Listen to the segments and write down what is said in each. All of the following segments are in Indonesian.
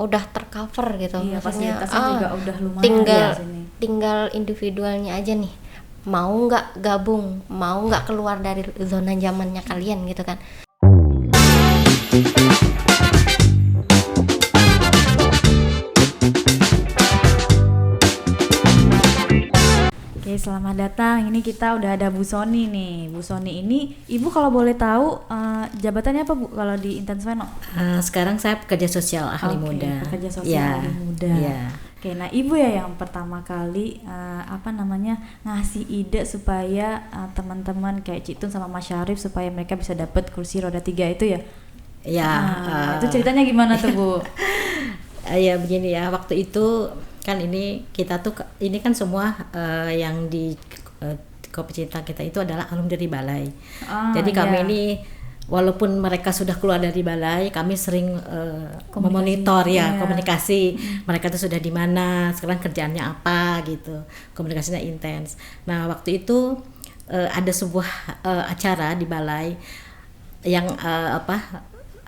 udah tercover gitu. Iya, Maksudnya fasilitasnya juga udah lumayan tinggal di sini. tinggal individualnya aja nih, mau nggak gabung, mau nggak keluar dari zona nyamannya kalian gitu kan. Oke, selamat datang. Ini kita udah ada Bu Sony nih. Bu Sony ini, Ibu kalau boleh tahu jabatannya apa Bu kalau di Intensiveno? Sekarang saya pekerja sosial ahli muda. Pekerja sosial ahli muda. Ya. Oke, nah Ibu ya yang pertama kali ngasih ide supaya teman-teman kayak Citun sama Mas Syarif supaya mereka bisa dapat kursi roda 3 itu ya? Ya. Itu ceritanya gimana tuh Bu? Ya begini ya, waktu itu kan ini kita tuh ini kan semua yang di Kopi Cinta kita itu adalah alumni dari balai. Jadi kami ini walaupun mereka sudah keluar dari balai, kami sering memonitor komunikasi mereka tuh sudah di mana, sekarang kerjaannya apa gitu, komunikasinya intens. Nah waktu itu ada sebuah acara di balai yang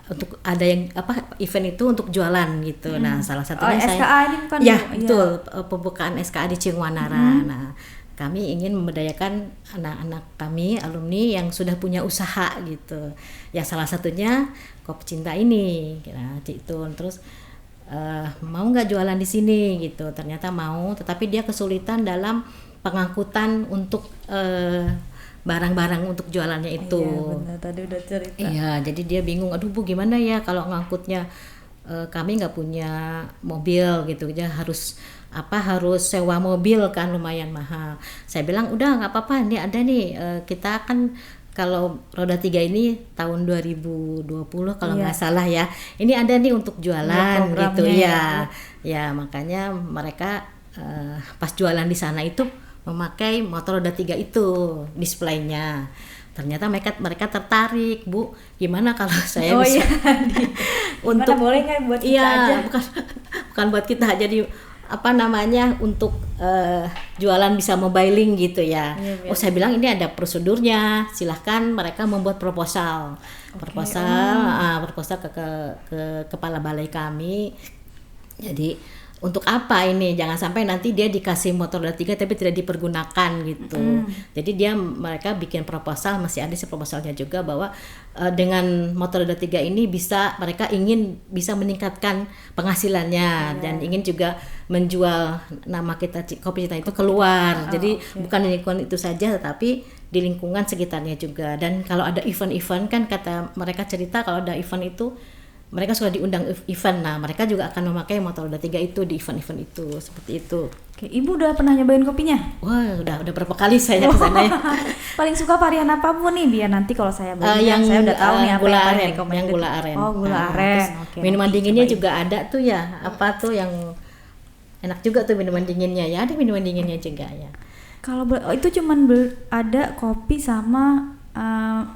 untuk ada yang event itu untuk jualan gitu. Nah salah satunya SKA ini bukan? Ya betul, pembukaan SKA di Ciwanara. Nah kami ingin memberdayakan anak-anak kami alumni yang sudah punya usaha gitu ya, salah satunya Kopi Cinta ini. Nah itu terus mau nggak jualan di sini gitu, ternyata mau, tetapi dia kesulitan dalam pengangkutan untuk barang-barang untuk jualannya itu. Iya benar, tadi udah cerita. Iya, jadi dia bingung, aduh Bu gimana ya kalau ngangkutnya, kami nggak punya mobil gitu, dia harus sewa mobil kan lumayan mahal. Saya bilang udah nggak apa-apa, ini ada nih, kita kan kalau roda 3 ini tahun 2020 kalau nggak salah ya, ini ada nih untuk jualan gitu ya. Ya makanya mereka pas jualan di sana itu memakai motor roda 3 itu displaynya. Ternyata mereka tertarik, Bu. Gimana kalau saya bisa untuk boleh nggak buat kita aja? Bukan buat kita, jadi untuk jualan bisa mobiling gitu ya. Iya. Oh saya bilang ini ada prosedurnya, silahkan mereka membuat proposal ke kepala balai kami. Jadi untuk apa ini, jangan sampai nanti dia dikasih motor roda 3 tapi tidak dipergunakan gitu. Jadi mereka bikin proposal, masih ada sih proposalnya juga, bahwa dengan motor roda 3 ini mereka ingin bisa meningkatkan penghasilannya dan ingin juga menjual nama kita Kopi Cinta itu keluar. Jadi bukan di lingkungan itu saja tetapi di lingkungan sekitarnya juga. Dan kalau ada event-event kan, kata mereka cerita kalau ada event itu mereka suka diundang event, nah mereka juga akan memakai motor roda 3 itu di event-event itu, seperti itu. Oke, Ibu udah pernah nyobain kopinya? Wah, udah berapa kali saya ke sana ya. Paling suka varian apa Bu nih, biar nanti kalau saya beli saya udah tahu nih apa gula yang aren, recommended. yang gula aren. Oh, gula aren. Oke. Minuman dinginnya juga ada tuh ya, apa tuh yang enak juga tuh minuman dinginnya ya, ada minuman dinginnya juga ya. Kalau itu cuman ada kopi sama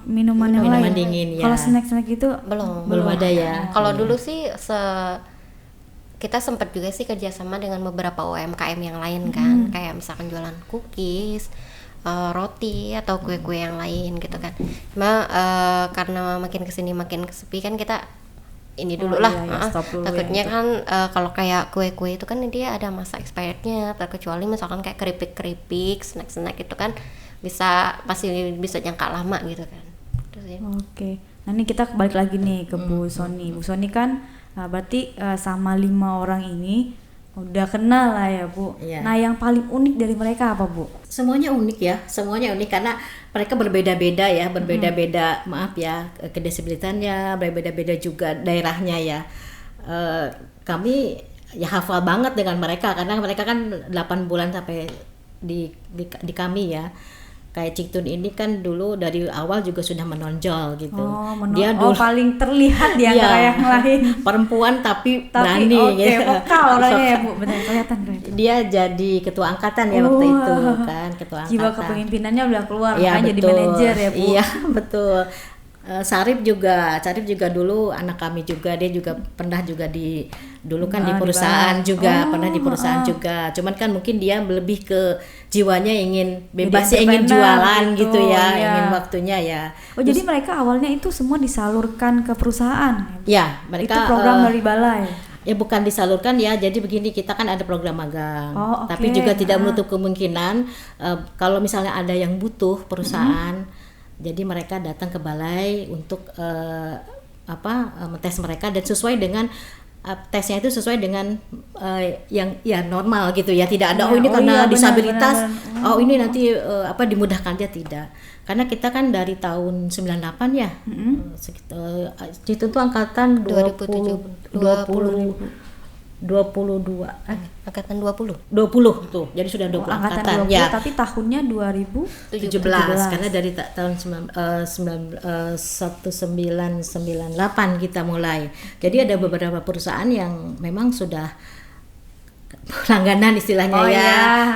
minuman yang lain. Dingin ya. Kalau snack-snack itu belum ada ya. Kalau dulu sih kita sempat juga sih kerjasama dengan beberapa UMKM yang lain kan, kayak misalkan jualan cookies, roti atau kue-kue yang lain gitu kan. Cuma karena makin kesini makin kesepi kan, kita ini dulu lah. Takutnya kan kalau kayak kue-kue itu kan dia ada masa expirednya, terkecuali misalkan kayak keripik-keripik, snack-snack itu kan masih bisa jangka lama gitu kan. Oke. Nah ini kita balik lagi nih ke Bu Sony. Bu Sony kan berarti sama 5 orang ini udah kenal lah ya Bu. Iya. Nah yang paling unik dari mereka apa Bu? Semuanya unik ya, semuanya unik karena mereka berbeda-beda ya, berbeda-beda maaf ya, kedisiplitannya, berbeda-beda juga daerahnya ya. Kami ya hafal banget dengan mereka karena mereka kan 8 bulan sampai di kami ya. Kayak Citun ini kan dulu dari awal juga sudah menonjol gitu. Dia dulu paling terlihat di antara yang lain. Perempuan tapi berani gitu. Vokal orangnya ya Bu, benar kelihatan. Dia jadi ketua angkatan ya waktu itu kan, ketua angkatan. Jiwa kepemimpinannya udah keluar, ya, makanya jadi manajer ya Bu. Iya, betul. Sarip juga dulu anak kami juga, dia juga pernah juga dulu kan di perusahaan juga, pernah di perusahaan juga. Cuman kan mungkin dia lebih ke jiwanya ingin bebas ya, ingin jualan gitu ya, ingin waktunya ya. Terus, jadi mereka awalnya itu semua disalurkan ke perusahaan. Ya, mereka itu program dari balai. Ya bukan disalurkan ya, jadi begini, kita kan ada program magang, Oh, oke. tapi juga tidak menutup kemungkinan kalau misalnya ada yang butuh perusahaan, jadi mereka datang ke balai untuk tes mereka dan sesuai dengan tesnya itu sesuai dengan yang ya normal gitu ya, tidak ada ini karena benar, disabilitas, benar. ini nanti dimudahkan aja, tidak. Karena kita kan dari tahun 98 ya, itu tuh angkatan 22 angkatan 20 tuh, jadi sudah 20 angkatan 20 ya. tapi tahunnya 2017 karena dari tahun 1998 kita mulai. Jadi ada beberapa perusahaan yang memang sudah langganan istilahnya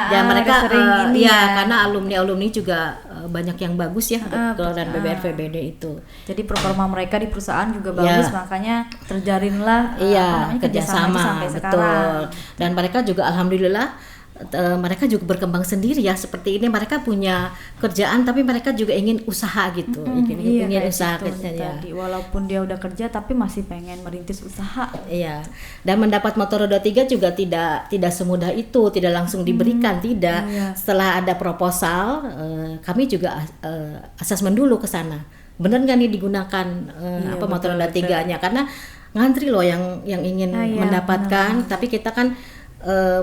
dan mereka sering karena alumni juga banyak yang bagus ya keluaran BBRVBD itu. Jadi performa mereka di perusahaan juga bagus, makanya terjalinlah kerjasama sampai betul. sekarang. Dan mereka juga alhamdulillah mereka juga berkembang sendiri ya, seperti ini mereka punya kerjaan tapi mereka juga ingin usaha gitu, ingin usaha kerjanya. Walaupun dia udah kerja tapi masih pengen merintis usaha. Iya. Dan mendapat motor roda 3 juga tidak semudah itu, tidak langsung diberikan, tidak. Setelah ada proposal, kami juga asesmen dulu ke sana. Benar nggak nih digunakan motor roda 3-nya, karena ngantri loh yang ingin mendapatkan, tapi kita kan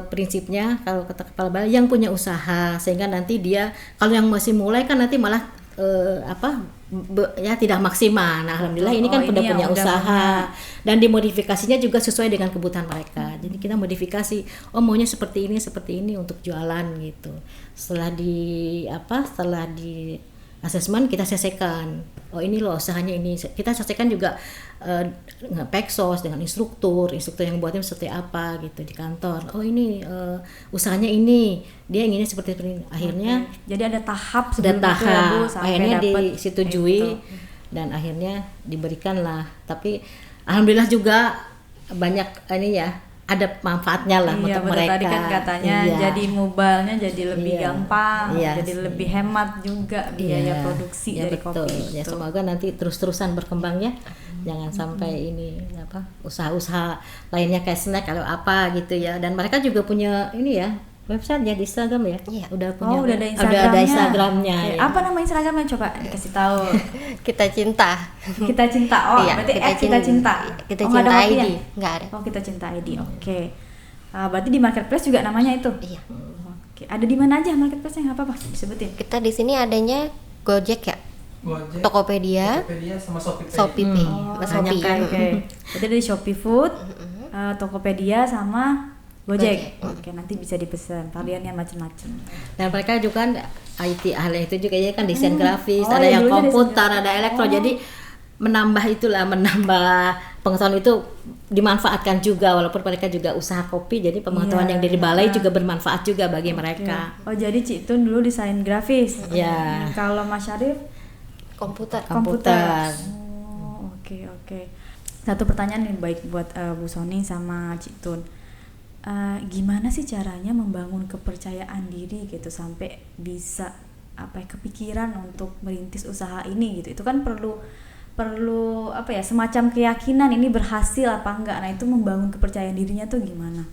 prinsipnya kalau kata kepala balai yang punya usaha, sehingga nanti dia kalau yang masih mulai kan nanti malah tidak maksimal. Nah alhamdulillah ini kan udah punya usaha dan dimodifikasinya juga sesuai dengan kebutuhan mereka. Jadi kita modifikasi, maunya seperti ini untuk jualan gitu. Setelah di asesmen kita selesaikan, ini loh usahanya ini, kita selesaikan juga peksos dengan instruktur yang buatnya seperti apa gitu di kantor. Ini usahanya ini, dia inginnya seperti ini. Akhirnya jadi ada tahap akhirnya disetujui dan akhirnya diberikan lah. Tapi alhamdulillah juga banyak ada manfaatnya lah untuk mereka. Tadi kan katanya jadi mobile-nya jadi lebih gampang, jadi lebih hemat juga biaya produksi dari kopi. Ya semoga nanti terus-terusan berkembang ya. Jangan sampai ini usaha-usaha lainnya kayak snack atau apa gitu ya. Dan mereka juga punya website ya, di Instagram ya. Udah punya. Udah ada Instagramnya. Apa nama Instagramnya, coba dikasih tahu. Kita cinta. Kita cinta. Berarti kita cinta. Kita cinta ID. Enggak ada. Kita cinta ID. Oke. Berarti di marketplace juga namanya itu. Iya. Oke. Ada di mana aja marketplace-nya, enggak apa-apa disebutin. Kita di sini adanya Gojek ya. Gojek, Tokopedia sama Shopee. Shopee. Oke. Berarti dari Shopee Food, Tokopedia sama Gojek. Oke, nanti bisa dipesan variannya macam-macam. Dan mereka juga kan IT ahli itu juga ya kan, desain grafis, ada yang komputer, ada elektro. Jadi menambah pengetahuan itu dimanfaatkan juga, walaupun mereka juga usaha kopi, jadi pengetahuan yang dari balai juga bermanfaat juga bagi mereka. Jadi Cik Tun dulu desain grafis. Kalau Mas Syarif komputer. Oke. Satu pertanyaan nih baik buat Bu Sony sama Cik Tun. Gimana sih caranya membangun kepercayaan diri gitu sampai bisa kepikiran untuk merintis usaha ini gitu. Itu kan perlu semacam keyakinan ini berhasil apa enggak. Nah, itu membangun kepercayaan dirinya tuh gimana?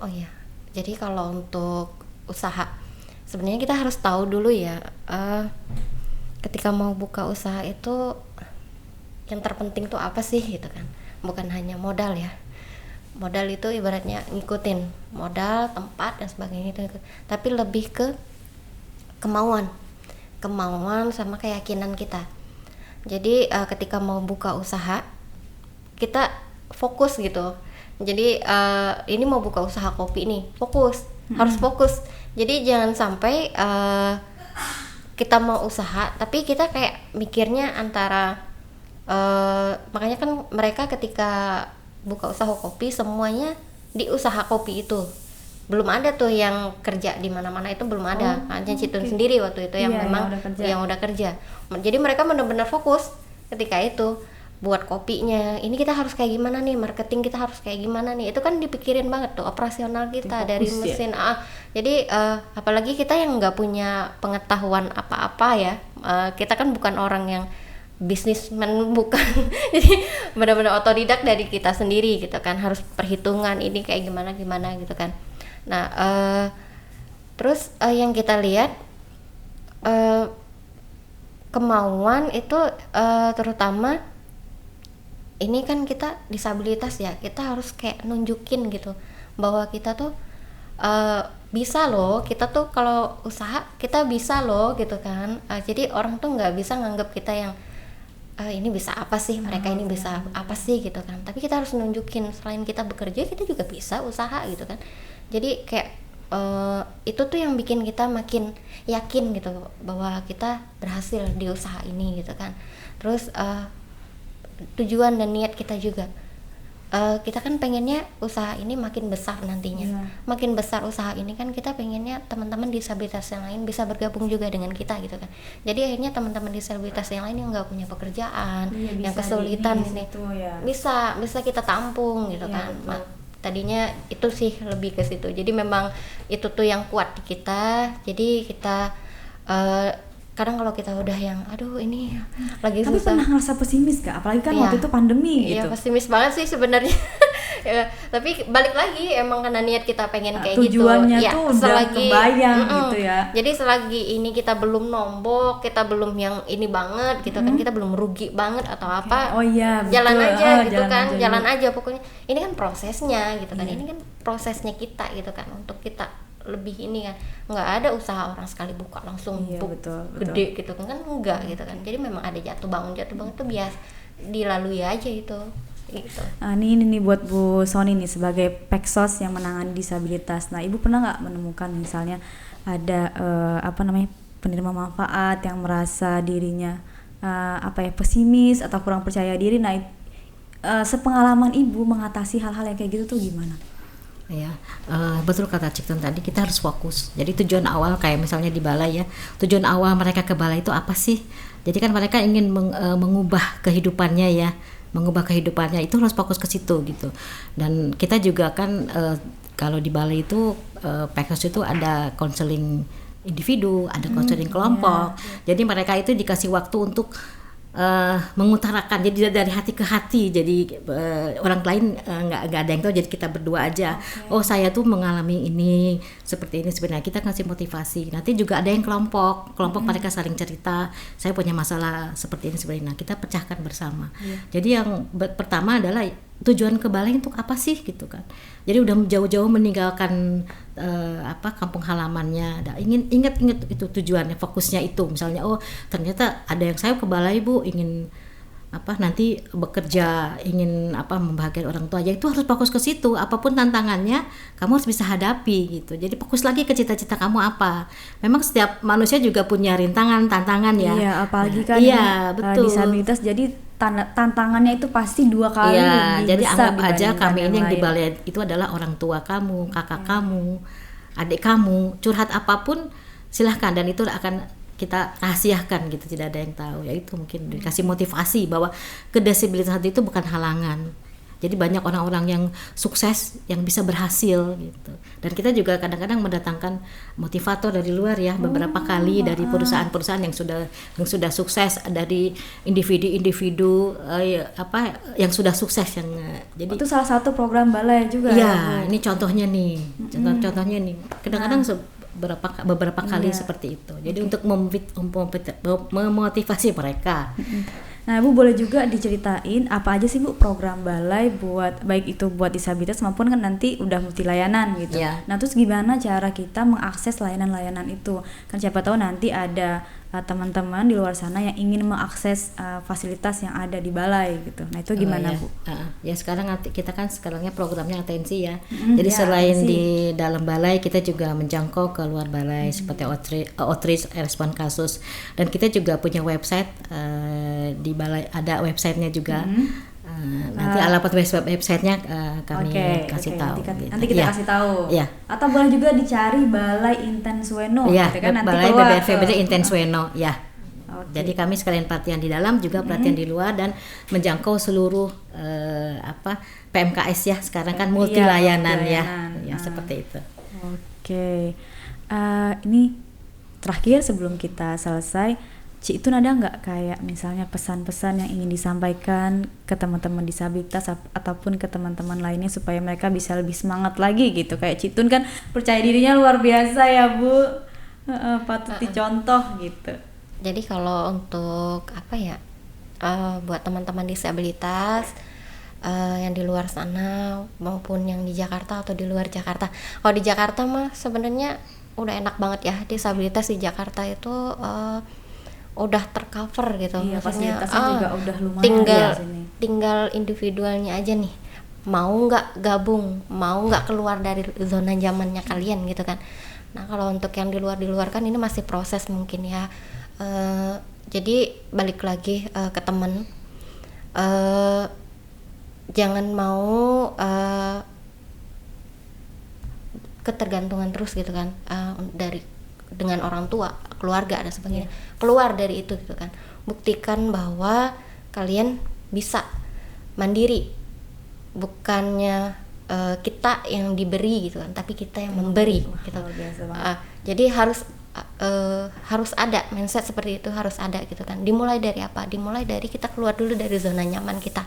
Oh iya. Jadi kalau untuk usaha sebenarnya kita harus tahu dulu ya, ketika mau buka usaha itu yang terpenting tuh apa sih gitu kan. Bukan hanya modal ya. Modal itu ibaratnya ngikutin modal, tempat dan sebagainya itu, tapi lebih ke kemauan sama keyakinan kita. Jadi ketika mau buka usaha kita fokus gitu. Jadi ini mau buka usaha kopi nih, harus fokus. Jadi jangan sampai kita mau usaha tapi kita kayak mikirnya antara makanya kan mereka ketika buka usaha kopi semuanya di usaha kopi itu, belum ada tuh yang kerja di mana-mana, itu belum ada. Hanya Cik Tun sendiri waktu itu yang memang yang udah kerja. Jadi mereka benar-benar fokus ketika itu buat kopinya. Ini kita harus kayak gimana nih, marketing kita harus kayak gimana nih. Itu kan dipikirin banget tuh operasional kita dari mesin. Jadi apalagi kita yang nggak punya pengetahuan apa-apa ya. Kita kan bukan orang yang bisnismen bukan. Jadi benar-benar otodidak dari kita sendiri gitu kan, harus perhitungan ini kayak gimana gitu kan. Nah terus yang kita lihat kemauan itu terutama ini kan kita disabilitas ya, kita harus kayak nunjukin gitu bahwa kita tuh bisa loh, kita tuh kalau usaha kita bisa loh gitu kan. Jadi orang tuh nggak bisa nganggap kita yang ini bisa apa sih, mereka ini bisa apa sih gitu kan. Tapi kita harus nunjukin selain kita bekerja, kita juga bisa usaha gitu kan. Jadi kayak itu tuh yang bikin kita makin yakin gitu bahwa kita berhasil di usaha ini gitu kan. Terus tujuan dan niat kita juga, kita kan pengennya usaha ini makin besar nantinya. Makin besar usaha ini kan kita pengennya teman-teman disabilitas yang lain bisa bergabung juga dengan kita gitu kan. Jadi akhirnya teman-teman disabilitas yang lain yang nggak punya pekerjaan, yang kesulitan ini bisa kita tampung gitu kan. Tadinya itu sih lebih ke situ. Jadi memang itu tuh yang kuat di kita. Jadi kita kadang kalau kita udah yang aduh ini lagi tapi susah. pernah ngerasa pesimis gak? Apalagi kan waktu itu pandemi gitu. Iya pesimis banget sih sebenarnya. Ya, tapi balik lagi emang karena niat kita pengen kayak tujuannya gitu. Tujuannya tuh udah kebayang gitu ya. Jadi selagi ini kita belum nombok, kita belum yang ini banget gitu kan, kita belum rugi banget atau apa. Oh iya, betul. Jalan aja gitu kan, jalan aja pokoknya. Ini kan prosesnya gitu kan. Ini kan prosesnya kita gitu kan, untuk kita lebih ini kan, nggak ada usaha orang sekali buka langsung betul. gede gitu kan, enggak gitu kan. Jadi memang ada jatuh bangun itu biasa dilalui aja itu gitu. Ini buat Bu Sony nih sebagai Peksos yang menangani disabilitas. Nah, Ibu pernah nggak menemukan misalnya ada penerima manfaat yang merasa dirinya pesimis atau kurang percaya diri. Nah, sepengalaman Ibu mengatasi hal-hal yang kayak gitu tuh gimana? Ya, betul kata Cik Tun tadi, kita harus fokus. Jadi tujuan awal kayak misalnya di balai ya, tujuan awal mereka ke balai itu apa sih? Jadi kan mereka ingin mengubah kehidupannya ya, itu harus fokus ke situ gitu. Dan kita juga kan kalau di balai itu Peksos itu ada konseling individu, ada konseling kelompok. Jadi mereka itu dikasih waktu untuk mengutarakan, jadi dari hati ke hati. Jadi orang lain nggak ada yang tahu, jadi kita berdua aja. Oh saya tuh mengalami ini seperti ini sebenarnya, kita kasih motivasi. Nanti juga ada yang kelompok mereka saling cerita, saya punya masalah seperti ini sebenarnya. Nah, kita pecahkan bersama. Jadi yang pertama adalah tujuan ke balai untuk apa sih gitu kan. Jadi udah jauh-jauh meninggalkan kampung halamannya. Ingat itu tujuannya, fokusnya itu. Misalnya ternyata ada yang saya ke balai Bu ingin nanti bekerja, ingin membahagiakan orang tua, ya itu harus fokus ke situ. Apapun tantangannya kamu harus bisa hadapi gitu. Jadi fokus lagi ke cita-cita kamu apa. Memang setiap manusia juga punya rintangan, tantangan ya. Iya, apalagi kan betul. Disabilitas, jadi tantangannya itu pasti 2 kali lebih jadi besar. Anggap aja kami ini yang di balai itu adalah orang tua kamu, kakak kamu, adik kamu, curhat apapun silahkan, dan itu akan kita rahasiakan gitu, tidak ada yang tahu. Ya itu mungkin dikasih motivasi bahwa kedisabilitasan itu bukan halangan. Jadi banyak orang-orang yang sukses yang bisa berhasil gitu. Dan kita juga kadang-kadang mendatangkan motivator dari luar ya, beberapa kali dari perusahaan-perusahaan yang sudah sukses, dari individu-individu yang sudah sukses yang jadi itu salah satu program balai juga. Ya, ini contohnya nih. Contohnya nih. Kadang-kadang beberapa kali seperti itu. Jadi untuk memotivasi mereka. Nah, Bu boleh juga diceritain apa aja sih Bu program balai buat baik itu buat disabilitas maupun kan nanti udah multi layanan gitu. Nah, terus gimana cara kita mengakses layanan-layanan itu? Kan siapa tahu nanti ada teman-teman di luar sana yang ingin mengakses fasilitas yang ada di balai gitu. Nah, itu gimana Bu? Ya sekarang kita kan sekarangnya programnya atensi ya. Jadi selain di dalam balai, kita juga menjangkau ke luar balai seperti outreach, respon kasus, dan kita juga punya website di balai, ada websitenya juga. Nanti alamat websitenya kami kasih tahu. Nanti kita kasih tahu. Ya. Atau boleh juga dicari Balai Intensweno. Ya, gitu kan, nanti Balai BBFBD Intensweno. Ya. Jadi kami sekalian pelatihan di dalam juga pelatihan di luar dan menjangkau seluruh PMKS ya. Sekarang kan multi layanan ya. Ya seperti itu. Oke. Ini terakhir sebelum kita selesai. Cik Tun ada nggak kayak misalnya pesan-pesan yang ingin disampaikan ke teman-teman disabilitas ataupun ke teman-teman lainnya supaya mereka bisa lebih semangat lagi gitu? Kayak Cik Tun kan percaya dirinya luar biasa ya Bu, patut dicontoh gitu. Jadi kalau untuk buat teman-teman disabilitas yang di luar sana maupun yang di Jakarta atau di luar Jakarta. Kalau di Jakarta mah sebenarnya udah enak banget ya, disabilitas di Jakarta itu udah tercover gitu. Iya, Maksudnya fasilitasnya juga udah lumayan tinggal di sini. tinggal individualnya aja nih, mau nggak gabung, mau nggak keluar dari zona nyamannya kalian gitu kan. Nah kalau untuk yang di luar kan ini masih proses mungkin ya. Jadi balik lagi ke temen, jangan mau ketergantungan terus gitu kan, dengan orang tua, keluarga dan sebagainya. Keluar dari itu gitu kan. Buktikan bahwa kalian bisa mandiri, bukannya kita yang diberi gitu kan, tapi kita yang memberi gitu. Jadi harus ada mindset seperti itu, harus ada gitu kan. Dimulai dari apa? Dimulai dari kita keluar dulu dari zona nyaman kita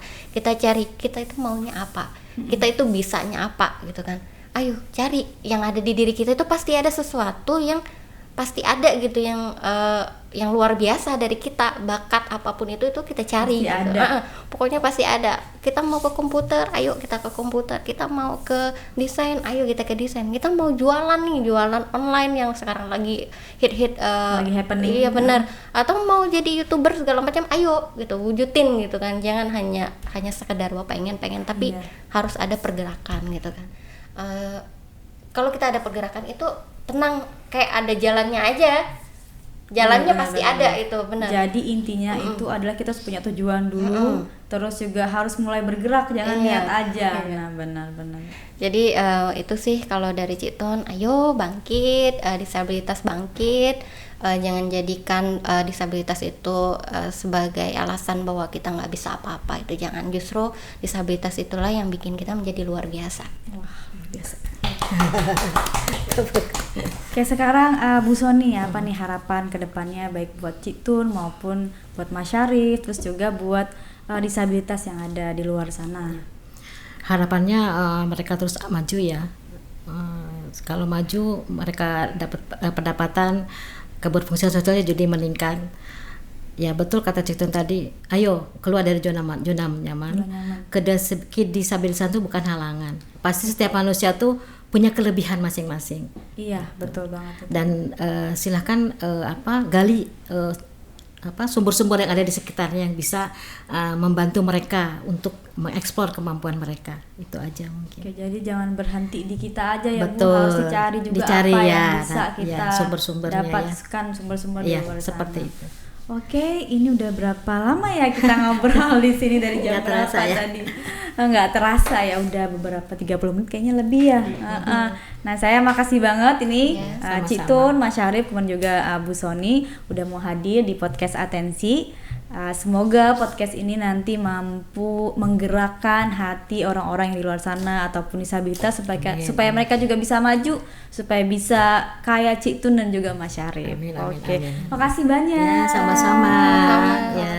cari kita itu maunya apa, kita itu bisanya apa gitu kan. Ayo cari yang ada di diri kita, itu pasti ada sesuatu yang pasti ada gitu, yang luar biasa dari kita, bakat apapun itu kita cari pasti gitu. ada. Pokoknya pasti ada. Kita mau ke komputer, ayo kita ke komputer. Kita mau ke desain, ayo kita ke desain. Kita mau jualan online yang sekarang lagi hit lagi happening. Iya benar. Atau mau jadi YouTuber segala macam, ayo gitu, wujudin gitu kan. Jangan hanya sekedar pengen tapi harus ada pergerakan gitu kan. Kalau kita ada pergerakan itu tenang, kayak ada jalannya aja. Jalannya pasti ada itu, benar. Jadi intinya itu adalah kita harus punya tujuan dulu, terus juga harus mulai bergerak, jangan niat aja. Nah, benar. Jadi itu sih kalau dari Cik Tun, ayo bangkit, disabilitas bangkit. Jangan jadikan disabilitas itu sebagai alasan bahwa kita nggak bisa apa-apa. Itu jangan, justru disabilitas itulah yang bikin kita menjadi luar biasa. Wah, luar biasa. Oke, sekarang Bu Sony, apa nih harapan kedepannya baik buat Cik Tun maupun buat Mas Syarif, terus juga buat disabilitas yang ada di luar sana? Harapannya mereka terus maju ya. Kalau maju mereka dapat pendapatan, keberfungsian sosialnya jadi meningkat. Ya betul kata Cik Tun tadi, ayo keluar dari zona nyaman. Kedisabilitasan itu bukan halangan. Pasti setiap manusia tuh punya kelebihan masing-masing. Iya, betul banget. Dan silahkan gali sumber-sumber yang ada di sekitarnya yang bisa membantu mereka untuk mengeksplor kemampuan mereka. Itu aja mungkin. Oke, jadi jangan berhenti di kita aja ya, betul. Bu, harus dicari juga apa yang ya, bisa kita sumber-sumbernya dapatkan sumber-sumber di luar sana. Seperti itu. Oke, ini udah berapa lama ya kita ngobrol di sini dari jam berapa tadi? Nggak terasa ya, udah beberapa 30 menit kayaknya lebih ya. Nah, saya makasih banget ini Cik Tun, Mas Syarif, kemudian juga Bu Sony udah mau hadir di podcast Atensi. Semoga podcast ini nanti mampu menggerakkan hati orang-orang yang di luar sana ataupun disabilitas supaya mereka juga bisa maju, supaya bisa kayak Cik Tun dan juga Mas Syarif. Amin. Makasih banyak. Ya, sama-sama. Ya.